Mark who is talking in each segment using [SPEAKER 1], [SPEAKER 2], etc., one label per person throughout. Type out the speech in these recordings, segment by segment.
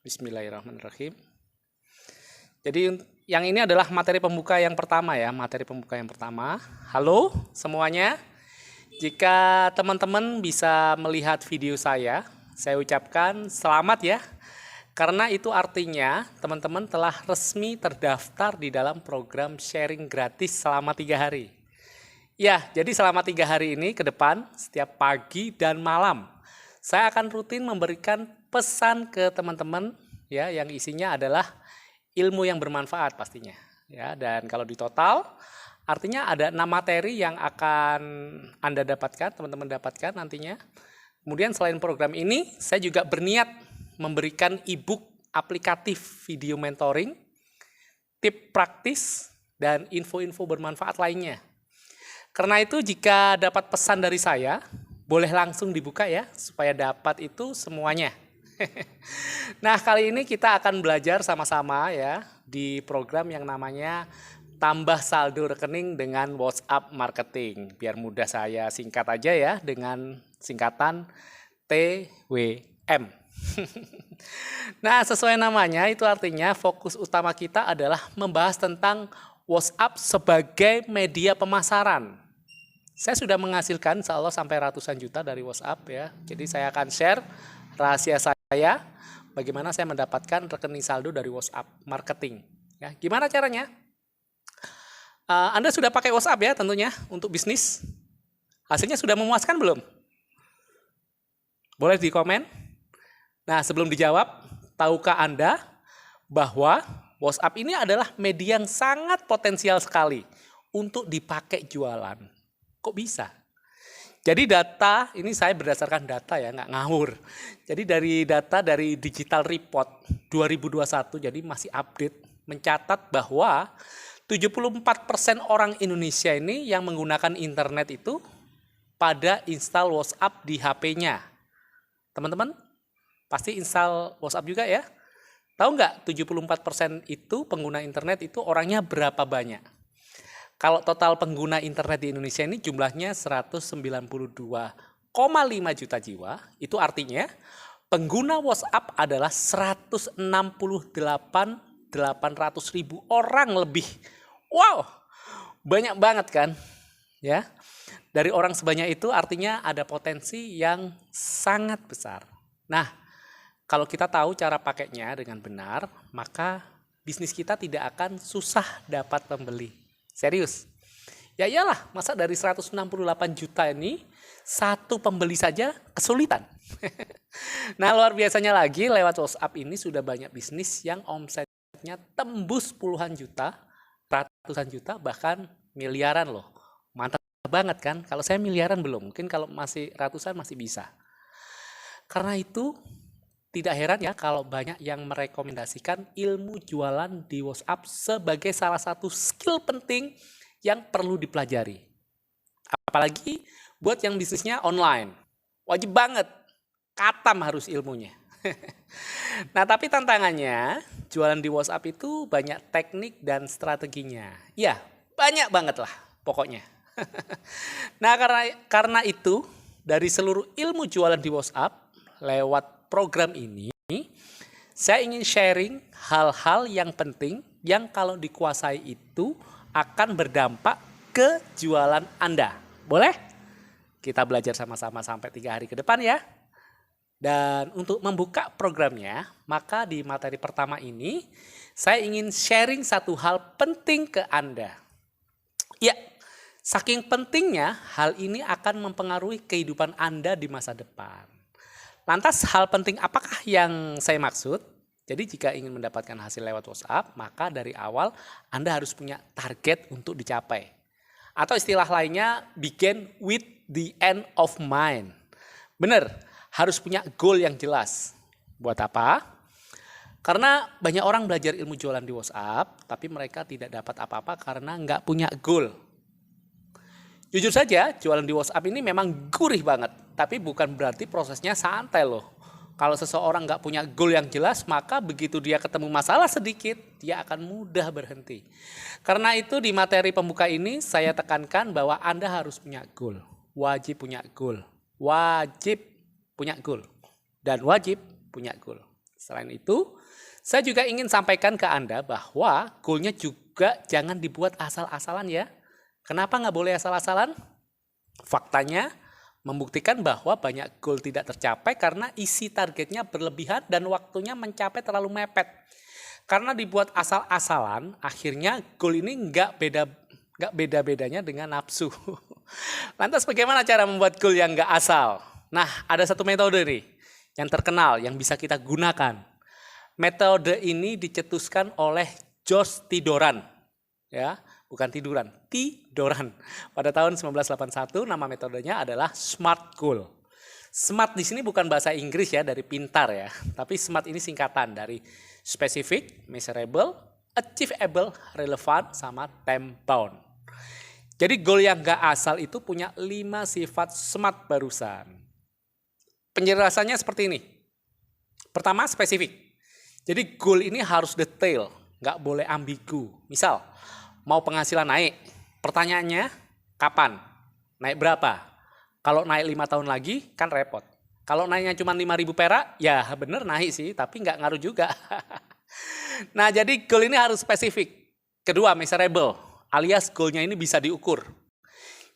[SPEAKER 1] Bismillahirrahmanirrahim. Jadi yang ini adalah materi pembuka yang pertama ya, materi pembuka yang pertama. Halo semuanya. Jika teman-teman bisa melihat video saya ucapkan selamat ya. Karena itu artinya teman-teman telah resmi terdaftar di dalam program sharing gratis selama 3 hari. Ya, jadi selama 3 hari ini ke depan, setiap pagi dan malam, saya akan rutin memberikan pesan ke teman-teman ya, yang isinya adalah ilmu yang bermanfaat pastinya. Ya, dan kalau di total, artinya ada 6 materi yang akan Anda dapatkan, teman-teman dapatkan nantinya. Kemudian selain program ini, saya juga berniat memberikan e-book aplikatif video mentoring, tip praktis, dan info-info bermanfaat lainnya. Karena itu jika dapat pesan dari saya, boleh langsung dibuka ya, supaya dapat itu semuanya. Nah, kali ini kita akan belajar sama-sama ya, di program yang namanya tambah saldo rekening dengan WhatsApp Marketing. Biar mudah saya singkat aja ya, dengan singkatan TWM. Nah, sesuai namanya itu artinya fokus utama kita adalah membahas tentang WhatsApp sebagai media pemasaran. Saya sudah menghasilkan insya Allah sampai ratusan juta dari WhatsApp ya. Jadi saya akan share rahasia saya bagaimana saya mendapatkan rekening saldo dari WhatsApp Marketing. Ya, gimana caranya? Anda sudah pakai WhatsApp ya tentunya untuk bisnis. Hasilnya sudah memuaskan belum? Boleh di komen. Nah, sebelum dijawab, tahukah Anda bahwa WhatsApp ini adalah media yang sangat potensial sekali untuk dipakai jualan. Kok bisa? Jadi data, ini saya berdasarkan data ya, nggak ngawur. Jadi dari data dari Digital Report 2021, jadi masih update, mencatat bahwa 74% orang Indonesia ini yang menggunakan internet itu pada install WhatsApp di HP-nya. Teman-teman, pasti install WhatsApp juga ya? Tahu nggak 74% itu pengguna internet itu orangnya berapa banyak? Kalau total pengguna internet di Indonesia ini jumlahnya 192,5 juta jiwa, itu artinya pengguna WhatsApp adalah 168.800.000 orang lebih. Wow, banyak banget kan? Ya, dari orang sebanyak itu artinya ada potensi yang sangat besar. Nah, kalau kita tahu cara pakainya dengan benar, maka bisnis kita tidak akan susah dapat pembeli. Serius. Ya iyalah, masa dari 168 juta ini, satu pembeli saja kesulitan. Nah, luar biasanya lagi, lewat WhatsApp ini sudah banyak bisnis yang omsetnya tembus puluhan juta, ratusan juta, bahkan miliaran loh. Mantap banget kan? Kalau saya miliaran belum, mungkin kalau masih ratusan masih bisa. Karena itu, tidak heran ya kalau banyak yang merekomendasikan ilmu jualan di WhatsApp sebagai salah satu skill penting yang perlu dipelajari. Apalagi buat yang bisnisnya online. Wajib banget, katam harus ilmunya. Nah, tapi tantangannya jualan di WhatsApp itu banyak teknik dan strateginya. Ya, banyak banget lah pokoknya. Nah, karena itu dari seluruh ilmu jualan di WhatsApp lewat program ini, saya ingin sharing hal-hal yang penting yang kalau dikuasai itu akan berdampak ke jualan Anda. Boleh? Kita belajar sama-sama sampai 3 hari ke depan ya. Dan untuk membuka programnya, maka di materi pertama ini, saya ingin sharing satu hal penting ke Anda. Ya, saking pentingnya hal ini akan mempengaruhi kehidupan Anda di masa depan. Lantas hal penting apakah yang saya maksud? Jadi jika ingin mendapatkan hasil lewat WhatsApp, maka dari awal Anda harus punya target untuk dicapai. Atau istilah lainnya, begin with the end of mind. Benar, harus punya goal yang jelas. Buat apa? Karena banyak orang belajar ilmu jualan di WhatsApp, tapi mereka tidak dapat apa-apa karena nggak punya goal. Jujur saja, jualan di WhatsApp ini memang gurih banget. Tapi bukan berarti prosesnya santai loh. Kalau seseorang nggak punya goal yang jelas, maka begitu dia ketemu masalah sedikit, dia akan mudah berhenti. Karena itu di materi pembuka ini, saya tekankan bahwa Anda harus punya goal. Wajib punya goal. Wajib punya goal. Dan wajib punya goal. Selain itu, saya juga ingin sampaikan ke Anda bahwa goalnya juga jangan dibuat asal-asalan ya. Kenapa nggak boleh asal-asalan? Faktanya membuktikan bahwa banyak goal tidak tercapai karena isi targetnya berlebihan dan waktunya mencapai terlalu mepet. Karena dibuat asal-asalan, akhirnya goal ini nggak beda-bedanya dengan nafsu. Lantas bagaimana cara membuat goal yang nggak asal? Nah, ada satu metode nih yang terkenal yang bisa kita gunakan. Metode ini dicetuskan oleh George Tidoran, ya, bukan tiduran, Tidoran. Pada tahun 1981 nama metodenya adalah SMART Goal. SMART di sini bukan bahasa Inggris ya, dari pintar ya, tapi SMART ini singkatan dari specific, measurable, achievable, relevant, sama time bound. Jadi goal yang nggak asal itu punya 5 sifat SMART barusan. Penjelasannya seperti ini. Pertama, spesifik. Jadi goal ini harus detail, nggak boleh ambigu. Misal, mau penghasilan naik, pertanyaannya kapan? Naik berapa? Kalau naik 5 tahun lagi kan repot. Kalau naiknya cuma 5.000 perak, ya bener naik sih, tapi nggak ngaruh juga. Nah, jadi goal ini harus spesifik. Kedua, measurable, alias goalnya ini bisa diukur.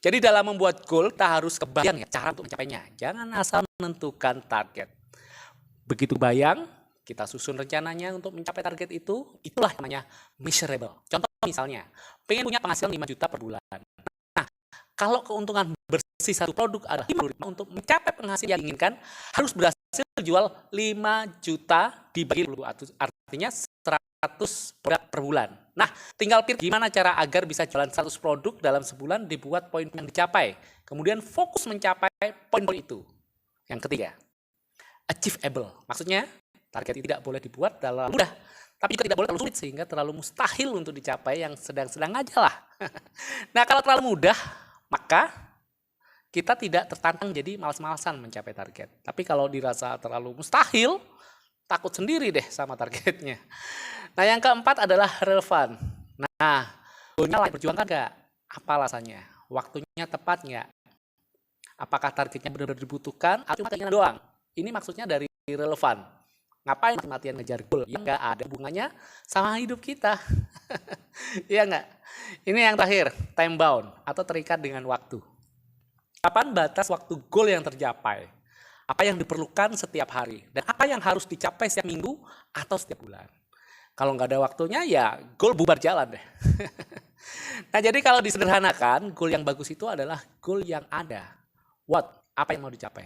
[SPEAKER 1] Jadi dalam membuat goal, kita harus kebayang ya cara untuk mencapainya. Jangan asal menentukan target. Begitu bayang, kita susun rencananya untuk mencapai target itu, itulah namanya measurable. Contoh misalnya, pengen punya penghasilan 5 juta per bulan. Nah, kalau keuntungan bersih satu produk adalah 50.000, untuk mencapai penghasilan yang diinginkan, harus berhasil jual 5 juta dibagi 10, artinya 100 produk per bulan. Nah, tinggal pikir gimana cara agar bisa jualan 100 produk dalam sebulan, dibuat poin yang dicapai. Kemudian fokus mencapai poin-poin itu. Yang ketiga, achievable. Maksudnya, target itu tidak boleh dibuat dalam mudah, tapi juga tidak boleh terlalu sulit sehingga terlalu mustahil untuk dicapai, yang sedang-sedang aja lah. Nah, kalau terlalu mudah, maka kita tidak tertantang jadi malas-malasan mencapai target. Tapi kalau dirasa terlalu mustahil, takut sendiri deh sama targetnya. Nah, yang keempat adalah relevan. Nah, goalnya layak perjuangkan nggak? Apa alasannya? Waktunya tepat nggak? Apakah targetnya benar-benar dibutuhkan atau cuma keinginan doang? Ini maksudnya dari relevan. Ngapain mati-matian ngejar goal yang nggak ada hubungannya sama hidup kita? Iya nggak? Ini yang terakhir, time bound atau terikat dengan waktu. Kapan batas waktu goal yang tercapai? Apa yang diperlukan setiap hari? Dan apa yang harus dicapai setiap minggu atau setiap bulan? Kalau nggak ada waktunya, ya goal bubar jalan deh. Nah, jadi kalau disederhanakan, goal yang bagus itu adalah goal yang ada. What? Apa yang mau dicapai?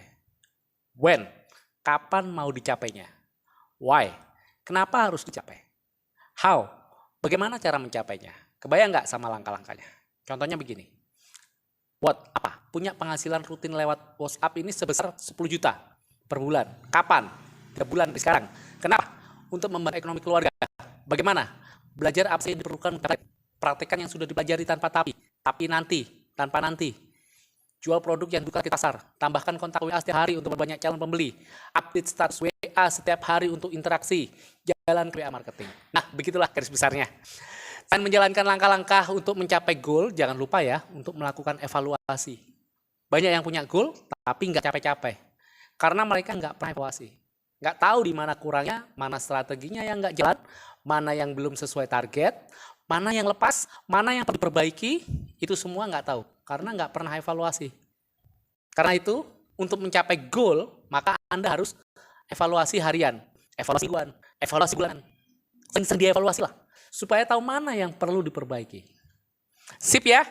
[SPEAKER 1] When? Kapan mau dicapainya? Why? Kenapa harus dicapai? How? Bagaimana cara mencapainya? Kebayang nggak sama langkah-langkahnya? Contohnya begini. What? Apa? Punya penghasilan rutin lewat WhatsApp ini sebesar 10 juta per bulan. Kapan? 3 bulan dari sekarang. Kenapa? Untuk membantu ekonomi keluarga. Bagaimana? Belajar apa yang diperlukan, praktekkan yang sudah dipelajari tanpa tanpa nanti. Jual produk yang buka di pasar, tambahkan kontak WA setiap hari untuk berbanyak calon pembeli, update status WA setiap hari untuk interaksi, jalan ke WA marketing. Nah, begitulah garis besarnya. Selain menjalankan langkah-langkah untuk mencapai goal, jangan lupa ya untuk melakukan evaluasi. Banyak yang punya goal tapi nggak capai-capai, karena mereka nggak pernah evaluasi. Nggak tahu di mana kurangnya, mana strateginya yang nggak jalan, mana yang belum sesuai target, mana yang lepas, mana yang perlu diperbaiki, itu semua nggak tahu. Karena nggak pernah evaluasi. Karena itu, untuk mencapai goal, maka Anda harus evaluasi harian, evaluasi mingguan, evaluasi bulanan. Sering dievaluasi lah, supaya tahu mana yang perlu diperbaiki. Sip ya?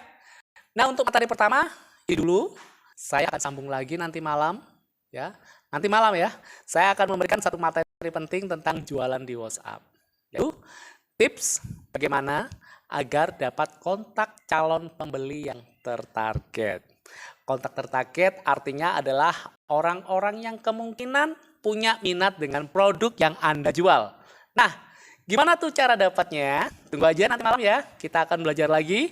[SPEAKER 1] Nah, untuk materi pertama, ini dulu. Saya akan sambung lagi nanti malam. Ya, nanti malam ya, saya akan memberikan satu materi penting tentang jualan di WhatsApp. Yaitu, tips bagaimana agar dapat kontak calon pembeli yang tertarget. Kontak tertarget artinya adalah orang-orang yang kemungkinan punya minat dengan produk yang Anda jual. Nah, gimana tuh cara dapatnya? Tunggu aja nanti malam ya, kita akan belajar lagi.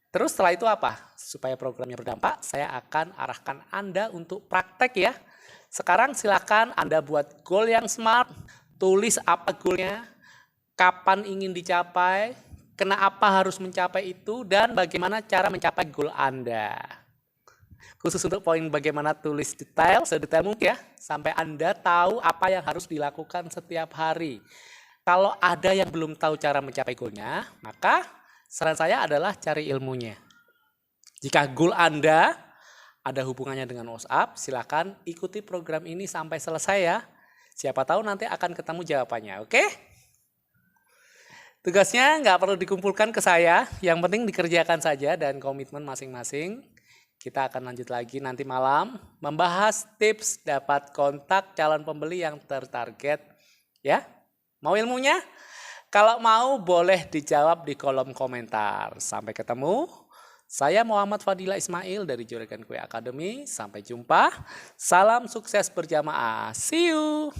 [SPEAKER 1] Terus setelah itu apa? Supaya programnya berdampak, saya akan arahkan Anda untuk praktek ya. Sekarang silakan Anda buat goal yang smart, tulis apa goalnya, kapan ingin dicapai, kenapa harus mencapai itu, dan bagaimana cara mencapai goal Anda. Khusus untuk poin bagaimana tulis detail, sedetail mungkin ya, sampai Anda tahu apa yang harus dilakukan setiap hari. Kalau ada yang belum tahu cara mencapai goalnya, maka saran saya adalah cari ilmunya. Jika goal Anda ada hubungannya dengan WhatsApp, silakan ikuti program ini sampai selesai ya. Siapa tahu nanti akan ketemu jawabannya, oke? Tugasnya nggak perlu dikumpulkan ke saya, yang penting dikerjakan saja dan komitmen masing-masing. Kita akan lanjut lagi nanti malam membahas tips dapat kontak calon pembeli yang tertarget. Ya, mau ilmunya? Kalau mau boleh dijawab di kolom komentar. Sampai ketemu. Saya Muhammad Fadila Ismail dari Juragan Kue Academy. Sampai jumpa. Salam sukses berjamaah. See you.